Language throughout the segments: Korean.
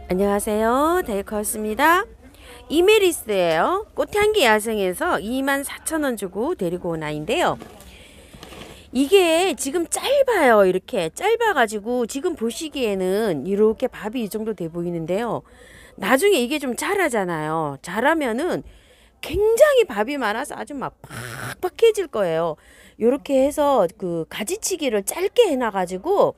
안녕하세요, 데이커스입니다. 이메리스예요. 꽃향기 야생에서 24,000원 주고 데리고 온 아이인데요. 이게 지금 짧아요. 이렇게 짧아가지고 지금 보시기에는 이렇게 밥이 이 정도 돼 보이는데요. 나중에 이게 좀 자라잖아요. 자라면은 굉장히 밥이 많아서 아주 막 팍팍해질 거예요. 요렇게 해서 그 가지치기를 짧게 해놔가지고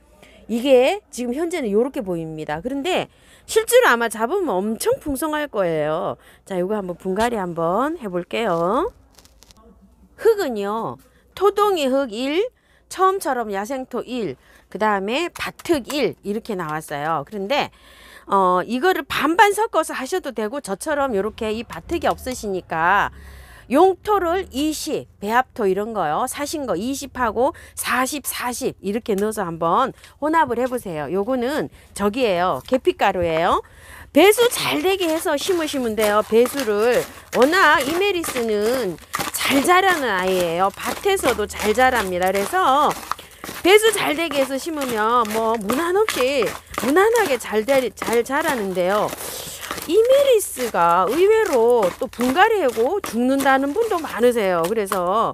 이게 지금 현재는 요렇게 보입니다. 그런데 실제로 아마 잡으면 엄청 풍성할 거예요. 자, 요거 한번 분갈이 한번 해볼게요. 흙은요, 토동이 흙 1, 처음처럼 야생토 1, 그 다음에 밭흙 1 이렇게 나왔어요. 그런데 이거를 반반 섞어서 하셔도 되고, 저처럼 이렇게 이 밭흙이 없으시니까 용토를 20, 배합토 이런 거요, 사신 거 20하고 40, 40 이렇게 넣어서 한번 혼합을 해보세요. 요거는 저기예요, 계피가루예요. 배수 잘 되게 해서 심으시면 돼요. 배수를 워낙 이메리스는 잘 자라는 아이예요. 밭에서도 잘 자랍니다. 그래서 배수 잘 되게 해서 심으면 뭐 무난 없이 무난하게 잘 자라는데요. 이메리스가 의외로 또 분갈이하고 죽는다는 분도 많으세요. 그래서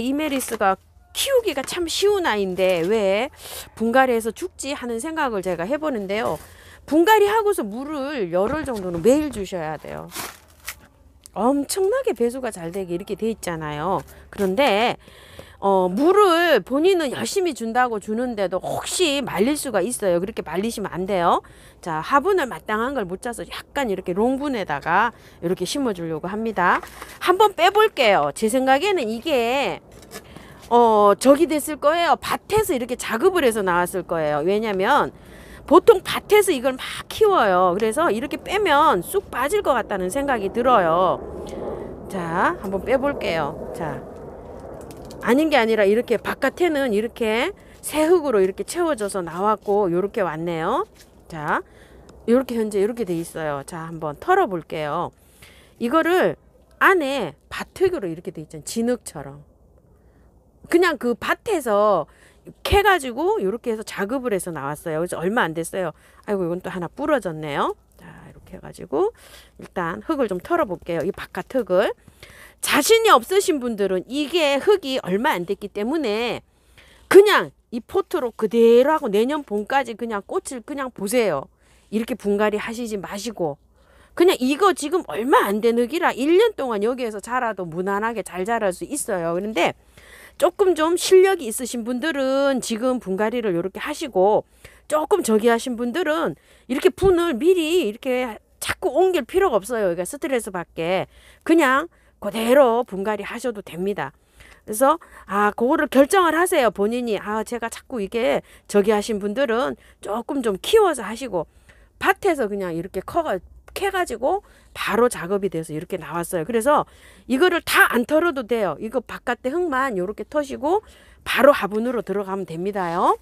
이메리스가 키우기가 참 쉬운 아이인데 왜 분갈이해서 죽지 하는 생각을 제가 해보는데요. 분갈이 하고서 물을 열흘 정도는 매일 주셔야 돼요. 엄청나게 배수가 잘 되게 이렇게 돼 있잖아요. 그런데 물을 본인은 열심히 준다고 주는데도 혹시 말릴 수가 있어요. 그렇게 말리시면 안 돼요. 자, 화분을 마땅한 걸 못 짜서 약간 이렇게 롱분에다가 이렇게 심어 주려고 합니다. 한번 빼볼게요. 제 생각에는 이게 저기 됐을 거예요. 밭에서 이렇게 작업을 해서 나왔을 거예요. 왜냐면 보통 밭에서 이걸 막 키워요. 그래서 이렇게 빼면 쑥 빠질 것 같다는 생각이 들어요. 자, 한번 빼볼게요. 자, 아닌 게 아니라 이렇게 바깥에는 이렇게 새 흙으로 이렇게 채워져서 나왔고 요렇게 왔네요. 자, 요렇게 현재 이렇게 돼 있어요. 자, 한번 털어 볼게요. 이거를 안에 밭흙으로 이렇게 돼 있잖아요. 진흙처럼. 그냥 그 밭에서 캐가지고 이렇게 해서 작업을 해서 나왔어요. 그래서 얼마 안 됐어요. 아이고, 이건 또 하나 부러졌네요. 자, 이렇게 해가지고 일단 흙을 좀 털어 볼게요. 이 바깥 흙을. 자신이 없으신 분들은 이게 흙이 얼마 안 됐기 때문에 그냥 이 포트로 그대로 하고 내년 봄까지 그냥 꽃을 그냥 보세요. 이렇게 분갈이 하시지 마시고 그냥 이거 지금 얼마 안 된 흙이라 1년 동안 여기에서 자라도 무난하게 잘 자랄 수 있어요. 그런데 조금 좀 실력이 있으신 분들은 지금 분갈이를 이렇게 하시고, 조금 저기 하신 분들은 이렇게 분을 미리 이렇게 자꾸 옮길 필요가 없어요. 그러니까 스트레스 받게 그냥 그대로 분갈이 하셔도 됩니다. 그래서 그거를 결정을 하세요. 본인이 제가 자꾸 이게 저기 하신 분들은 조금 좀 키워서 하시고, 밭에서 그냥 이렇게 캐가지고 바로 작업이 돼서 이렇게 나왔어요. 그래서 이거를 다 안 털어도 돼요. 이거 바깥에 흙만 이렇게 터시고 바로 화분으로 들어가면 됩니다요.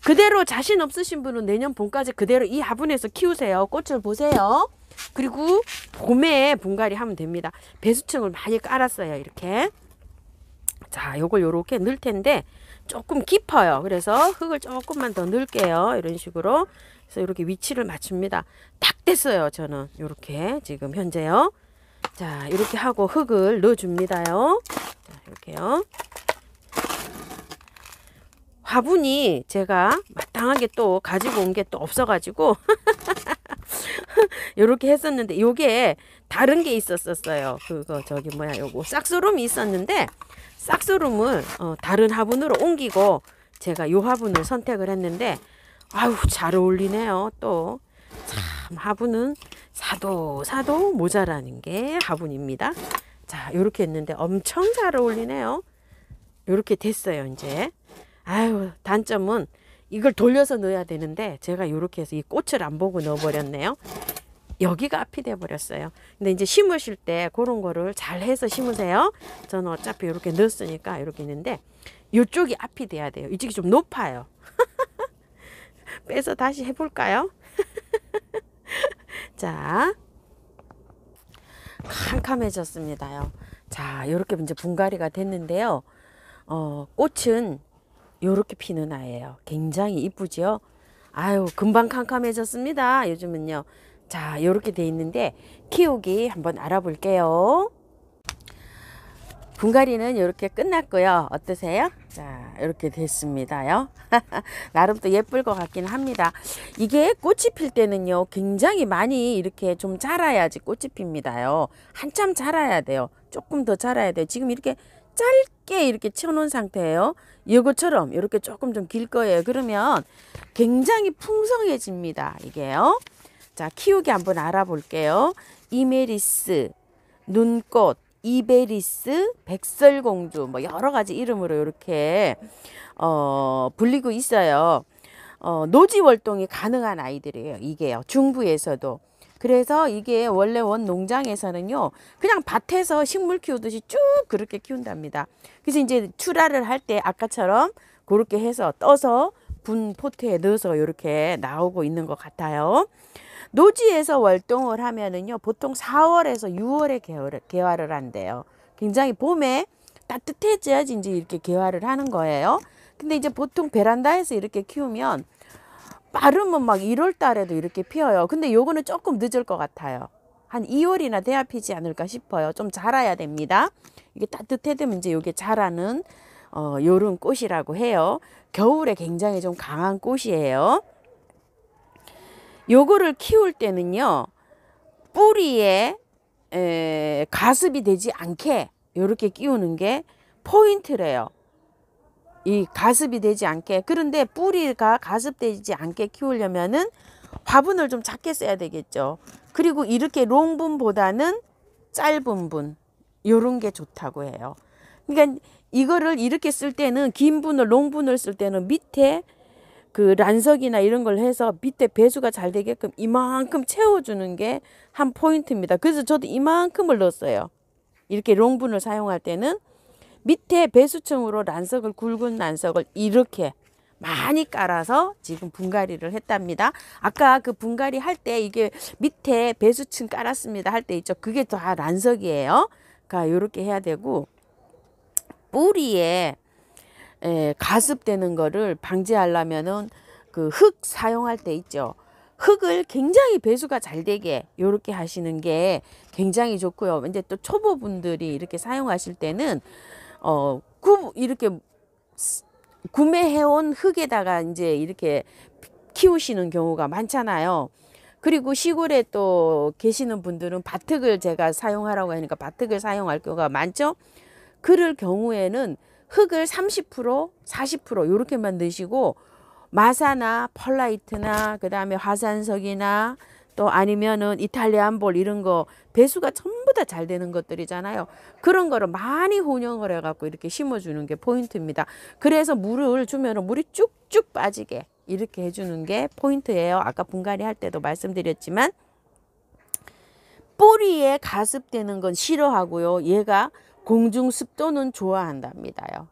그대로 자신 없으신 분은 내년 봄까지 그대로 이 화분에서 키우세요. 꽃을 보세요. 그리고 봄에 분갈이 하면 됩니다. 배수층을 많이 깔았어요. 이렇게. 자, 요걸 요렇게 넣을 텐데 조금 깊어요. 그래서 흙을 조금만 더 넣을게요. 이런 식으로. 그래서 이렇게 위치를 맞춥니다. 딱 됐어요. 저는 이렇게 지금 현재요. 자, 이렇게 하고 흙을 넣어줍니다요. 자, 이렇게요. 화분이 제가 마땅하게 또 가지고 온 게 또 없어가지고 이렇게 했었는데, 요게 다른 게 있었어요. 그거 저기 뭐야, 요거 싹소름이 있었는데 싹소름을 다른 화분으로 옮기고 제가 요 화분을 선택을 했는데 아유, 잘 어울리네요. 또 참 화분은 사도 모자라는 게 화분입니다. 자, 요렇게 했는데 엄청 잘 어울리네요. 요렇게 됐어요. 이제 아유, 단점은 이걸 돌려서 넣어야 되는데 제가 요렇게 해서 이 꽃을 안 보고 넣어 버렸네요. 여기가 앞이 돼 버렸어요. 근데 이제 심으실 때 그런 거를 잘 해서 심으세요. 저는 어차피 이렇게 넣었으니까 이렇게 있는데 이쪽이 앞이 돼야 돼요. 이쪽이 좀 높아요. 빼서 다시 해볼까요? 자, 캄캄해졌습니다요. 자, 이렇게 이제 분갈이가 됐는데요. 꽃은 이렇게 피는 아이예요. 굉장히 이쁘죠. 아유, 금방 캄캄해졌습니다. 요즘은요. 자, 요렇게 돼 있는데 키우기 한번 알아볼게요. 분갈이는 이렇게 끝났고요. 어떠세요? 자, 이렇게 됐습니다요. 나름 또 예쁠 것 같긴 합니다. 이게 꽃이 필 때는요, 굉장히 많이 이렇게 좀 자라야지 꽃이 핍니다요. 한참 자라야 돼요. 조금 더 자라야 돼요. 지금 이렇게 짧게 이렇게 쳐놓은 상태예요. 이것처럼 이렇게 조금 좀 길 거예요. 그러면 굉장히 풍성해집니다. 이게요. 자, 키우기 한번 알아볼게요. 이메리스, 눈꽃, 이베리스, 백설공주, 뭐 여러 가지 이름으로 이렇게 불리고 있어요. 노지 월동이 가능한 아이들이에요. 이게요. 중부에서도. 그래서 이게 원래 원 농장에서는요, 그냥 밭에서 식물 키우듯이 쭉 그렇게 키운답니다. 그래서 이제 출하를 할 때 아까처럼 그렇게 해서 떠서 분 포트에 넣어서 이렇게 나오고 있는 것 같아요. 노지에서 월동을 하면은요, 보통 4월에서 6월에 개화를 한대요. 굉장히 봄에 따뜻해져야지 이제 이렇게 개화를 하는 거예요. 근데 이제 보통 베란다에서 이렇게 키우면 빠르면 막 1월 달에도 이렇게 피어요. 근데 요거는 조금 늦을 것 같아요. 한 2월이나 돼야 피지 않을까 싶어요. 좀 자라야 됩니다. 이게 따뜻해지면 이제 요게 자라는 요런 꽃이라고 해요. 겨울에 굉장히 좀 강한 꽃이에요. 요거를 키울 때는요, 뿌리에 가습이 되지 않게 요렇게 끼우는 게 포인트래요. 이 가습이 되지 않게. 그런데 뿌리가 가습되지 않게 키우려면은 화분을 좀 작게 써야 되겠죠. 그리고 이렇게 롱분보다는 짧은 분, 요런 게 좋다고 해요. 그러니까 이거를 이렇게 쓸 때는 긴 분을, 롱분을 쓸 때는 밑에 그 란석이나 이런 걸 해서 밑에 배수가 잘 되게끔 이만큼 채워주는 게 한 포인트입니다. 그래서 저도 이만큼을 넣었어요. 이렇게 롱분을 사용할 때는 밑에 배수층으로 란석을, 굵은 란석을 이렇게 많이 깔아서 지금 분갈이를 했답니다. 아까 그 분갈이 할 때 이게 밑에 배수층 깔았습니다 할 때 있죠. 그게 다 란석이에요. 그러니까 이렇게 해야 되고, 뿌리에 가습되는 거를 방지하려면은 그 흙 사용할 때 있죠. 흙을 굉장히 배수가 잘 되게 요렇게 하시는 게 굉장히 좋고요. 이제 또 초보분들이 이렇게 사용하실 때는 이렇게 구매해온 흙에다가 이제 이렇게 키우시는 경우가 많잖아요. 그리고 시골에 또 계시는 분들은 밭흙을 제가 사용하라고 하니까 밭흙을 사용할 경우가 많죠. 그럴 경우에는 흙을 30%, 40% 요렇게만 넣으시고 마사나 펄라이트나 그다음에 화산석이나 또 아니면은 이탈리안 볼 이런 거 배수가 전부 다 잘 되는 것들이잖아요. 그런 거를 많이 혼용을 해갖고 이렇게 심어주는 게 포인트입니다. 그래서 물을 주면은 물이 쭉쭉 빠지게 이렇게 해주는 게 포인트예요. 아까 분갈이 할 때도 말씀드렸지만 뿌리에 가습되는 건 싫어하고요. 얘가 공중 습도는 좋아한답니다요.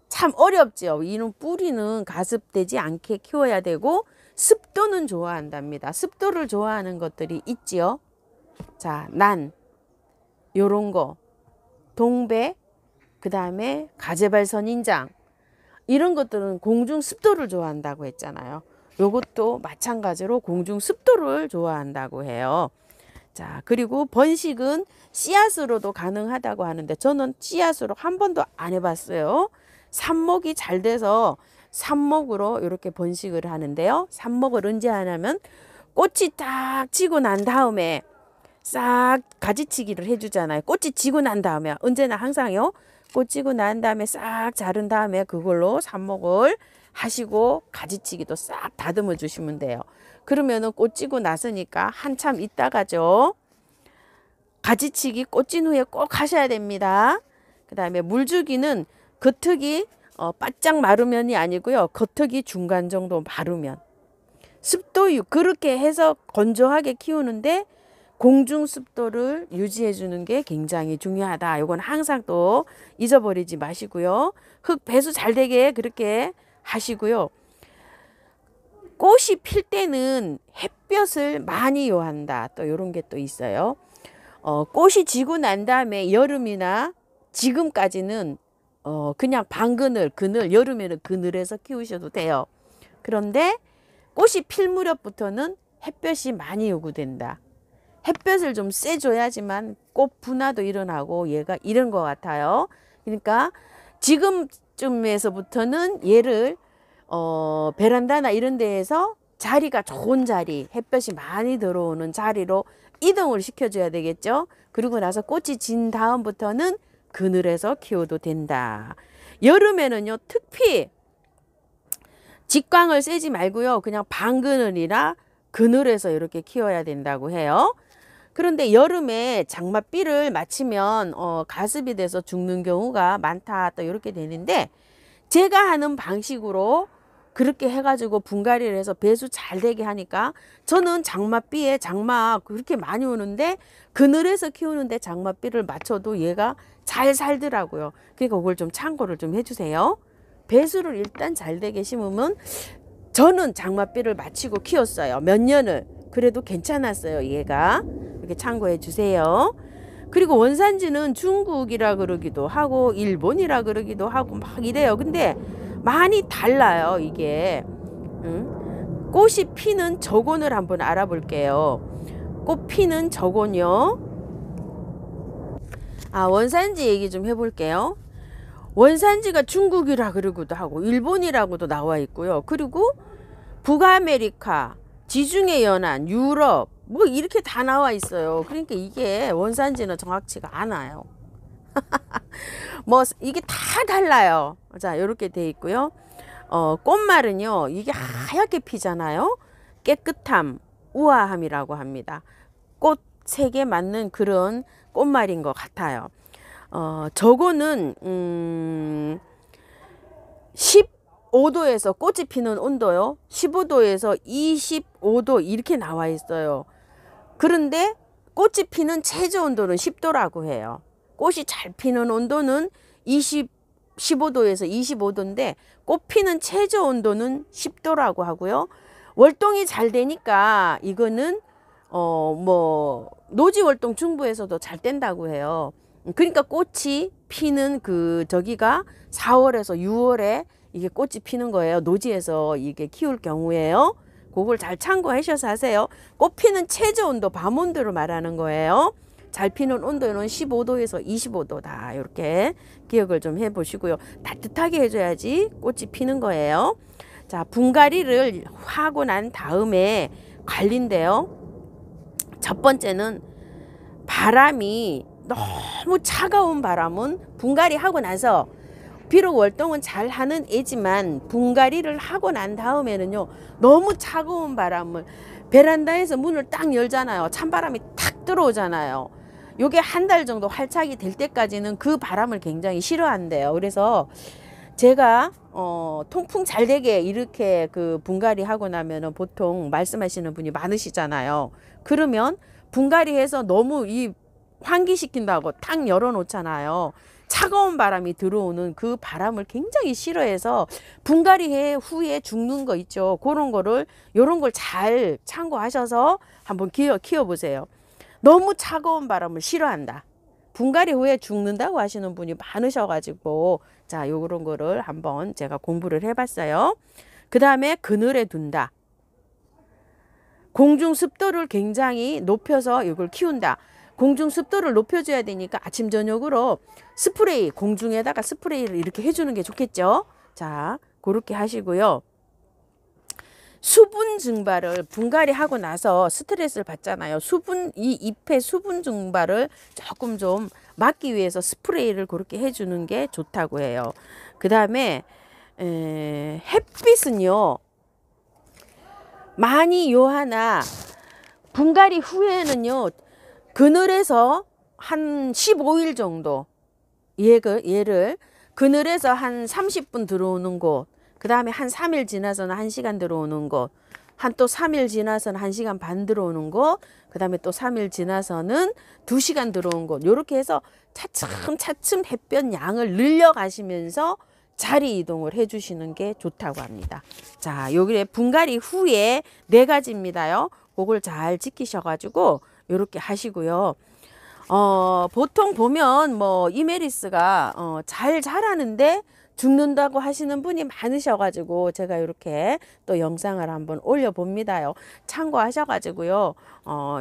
참 어렵죠. 이는 뿌리는 가습되지 않게 키워야 되고 습도는 좋아한답니다. 습도를 좋아하는 것들이 있지요. 자, 난 요런 거, 동백, 그 다음에 가재발 선인장 이런 것들은 공중 습도를 좋아한다고 했잖아요. 요것도 마찬가지로 공중 습도를 좋아한다고 해요. 자, 그리고 번식은 씨앗으로도 가능하다고 하는데 저는 씨앗으로 한 번도 안 해봤어요. 삽목이 잘 돼서 삽목으로 이렇게 번식을 하는데요. 삽목을 언제 하냐면 꽃이 딱 지고 난 다음에 싹 가지치기를 해주잖아요. 꽃이 지고 난 다음에 언제나 항상요. 꽃 지고 난 다음에 싹 자른 다음에 그걸로 삽목을 하시고 가지치기도 싹 다듬어 주시면 돼요. 그러면은 꽃 지고 났으니까 한참 있다가죠. 가지치기 꽃진 후에 꼭 하셔야 됩니다. 그 다음에 물주기는 겉흙이 바짝 마르면이 아니고요. 겉흙이 중간 정도 마르면. 습도 그렇게 해서 건조하게 키우는데 공중 습도를 유지해 주는 게 굉장히 중요하다. 이건 항상 또 잊어버리지 마시고요. 흙 배수 잘 되게 그렇게 하시고요. 꽃이 필 때는 햇볕을 많이 요한다. 또 이런 게 또 있어요. 꽃이 지고 난 다음에 여름이나 지금까지는 그냥 반그늘, 그늘, 여름에는 그늘에서 키우셔도 돼요. 그런데 꽃이 필 무렵부터는 햇볕이 많이 요구된다. 햇볕을 좀 쐬줘야지만 꽃 분화도 일어나고 얘가 이런 것 같아요. 그러니까 지금쯤에서부터는 얘를 베란다나 이런 데에서 자리가 좋은 자리, 햇볕이 많이 들어오는 자리로 이동을 시켜줘야 되겠죠. 그리고 나서 꽃이 진 다음부터는 그늘에서 키워도 된다. 여름에는요, 특히 직광을 쐬지 말고요, 그냥 반그늘이나 그늘에서 이렇게 키워야 된다고 해요. 그런데 여름에 장맛비를 맞추면 가습이 돼서 죽는 경우가 많다, 또 이렇게 되는데, 제가 하는 방식으로 그렇게 해가지고 분갈이를 해서 배수 잘 되게 하니까, 저는 장맛비에 장맛 그렇게 많이 오는데 그늘에서 키우는데 장맛비를 맞춰도 얘가 잘 살더라고요. 그러니까 그걸 좀 참고를 좀 해주세요. 배수를 일단 잘 되게 심으면, 저는 장맛비를 맞추고 키웠어요. 몇 년을. 그래도 괜찮았어요, 얘가. 이렇게 참고해 주세요. 그리고 원산지는 중국이라 그러기도 하고 일본이라 그러기도 하고 막 이래요. 근데 많이 달라요, 이게. 꽃이 피는 저곤을 한번 알아볼게요. 꽃 피는 저곤요. 원산지 얘기 좀 해볼게요. 원산지가 중국이라 그러기도 하고 일본이라고도 나와 있고요. 그리고 북아메리카, 지중해 연안, 유럽 뭐 이렇게 다 나와 있어요. 그러니까 이게 원산지는 정확치가 않아요. 뭐 이게 다 달라요. 자, 이렇게 돼 있고요. 꽃말은요, 이게 하얗게 피잖아요. 깨끗함, 우아함이라고 합니다. 꽃 색에 맞는 그런 꽃말인 것 같아요. 저거는 15도에서 꽃이 피는 온도요, 15도에서 25도 이렇게 나와 있어요. 그런데 꽃이 피는 최저 온도는 10도라고 해요. 꽃이 잘 피는 온도는 15도에서 25도인데 꽃 피는 최저 온도는 10도라고 하고요. 월동이 잘 되니까 이거는 뭐 노지 월동 중부에서도 잘 된다고 해요. 그러니까 꽃이 피는 저기가 4월에서 6월에 이게 꽃이 피는 거예요. 노지에서 이게 키울 경우에요. 그걸 잘 참고하셔서 하세요. 꽃 피는 최저 온도, 밤 온도를 말하는 거예요. 잘 피는 온도는 15도에서 25도다. 이렇게 기억을 좀 해보시고요. 따뜻하게 해줘야지 꽃이 피는 거예요. 자, 분갈이를 하고 난 다음에 관리인데요. 첫 번째는 바람이 너무 차가운 바람은 분갈이 하고 나서, 비록 월동은 잘 하는 애지만 분갈이를 하고 난 다음에는요, 너무 차가운 바람을, 베란다에서 문을 딱 열잖아요. 찬바람이 탁 들어오잖아요. 요게 한 달 정도 활착이 될 때까지는 그 바람을 굉장히 싫어한대요. 그래서 제가 통풍 잘 되게 이렇게 분갈이 하고 나면은 보통 말씀하시는 분이 많으시잖아요. 그러면 분갈이해서 너무 환기시킨다고 탁 열어놓잖아요. 차가운 바람이 들어오는 그 바람을 굉장히 싫어해서 분갈이 후에 죽는 거 있죠. 그런 거를, 요런 걸 잘 참고하셔서 한번 키워보세요. 너무 차가운 바람을 싫어한다, 분갈이 후에 죽는다고 하시는 분이 많으셔가지고, 자, 요런 거를 한번 제가 공부를 해봤어요. 그 다음에 그늘에 둔다. 공중 습도를 굉장히 높여서 이걸 키운다. 공중 습도를 높여줘야 되니까 아침 저녁으로 스프레이, 공중에다가 스프레이를 이렇게 해주는 게 좋겠죠. 자, 그렇게 하시고요. 수분 증발을, 분갈이 하고 나서 스트레스를 받잖아요. 이 잎의 수분 증발을 조금 좀 막기 위해서 스프레이를 그렇게 해주는 게 좋다고 해요. 그 다음에 햇빛은요, 많이 하나 분갈이 후에는요, 그늘에서 한 15일 정도, 얘를 그늘에서 한 30분 들어오는 곳, 그 다음에 한 3일 지나서는 1시간 들어오는 곳, 또 3일 지나서는 1시간 반 들어오는 곳, 그 다음에 또 3일 지나서는 2시간 들어온 곳, 요렇게 해서 차츰 햇볕 양을 늘려가시면서 자리 이동을 해주시는 게 좋다고 합니다. 자, 여기에 분갈이 후에 4가지입니다요. 그걸 잘 지키셔가지고 요렇게 하시고요. 보통 보면 뭐 이메리스가 잘 자라는데 죽는다고 하시는 분이 많으셔가지고 제가 이렇게 또 영상을 한번 올려봅니다요. 참고하셔가지고요.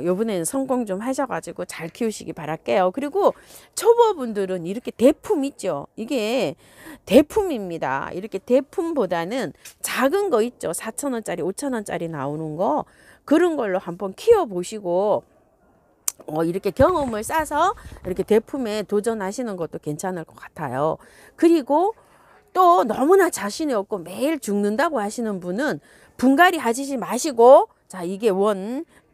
요번에는 성공 좀 하셔가지고 잘 키우시기 바랄게요. 그리고 초보분들은 이렇게 대품 있죠. 이게 대품입니다. 이렇게 대품보다는 작은 거 있죠. 4,000원짜리 5,000원짜리 나오는 거, 그런 걸로 한번 키워보시고 이렇게 경험을 쌓아서 이렇게 대품에 도전하시는 것도 괜찮을 것 같아요. 그리고 또 너무나 자신이 없고 매일 죽는다고 하시는 분은 분갈이 하시지 마시고, 자, 이게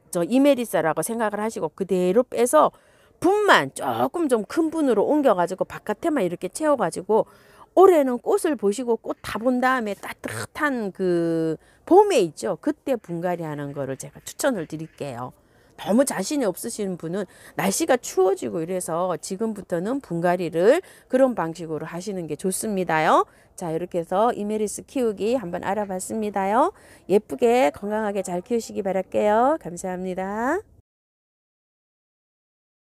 저 이메리사라고 생각을 하시고 그대로 빼서 분만 조금 좀 큰 분으로 옮겨가지고 바깥에만 이렇게 채워가지고 올해는 꽃을 보시고 꽃 다 본 다음에 따뜻한 그 봄에 있죠. 그때 분갈이 하는 거를 제가 추천을 드릴게요. 너무 자신이 없으신 분은 날씨가 추워지고 이래서 지금부터는 분갈이를 그런 방식으로 하시는 게 좋습니다요. 자, 이렇게 해서 이메리스 키우기 한번 알아봤습니다요. 예쁘게 건강하게 잘 키우시기 바랄게요. 감사합니다.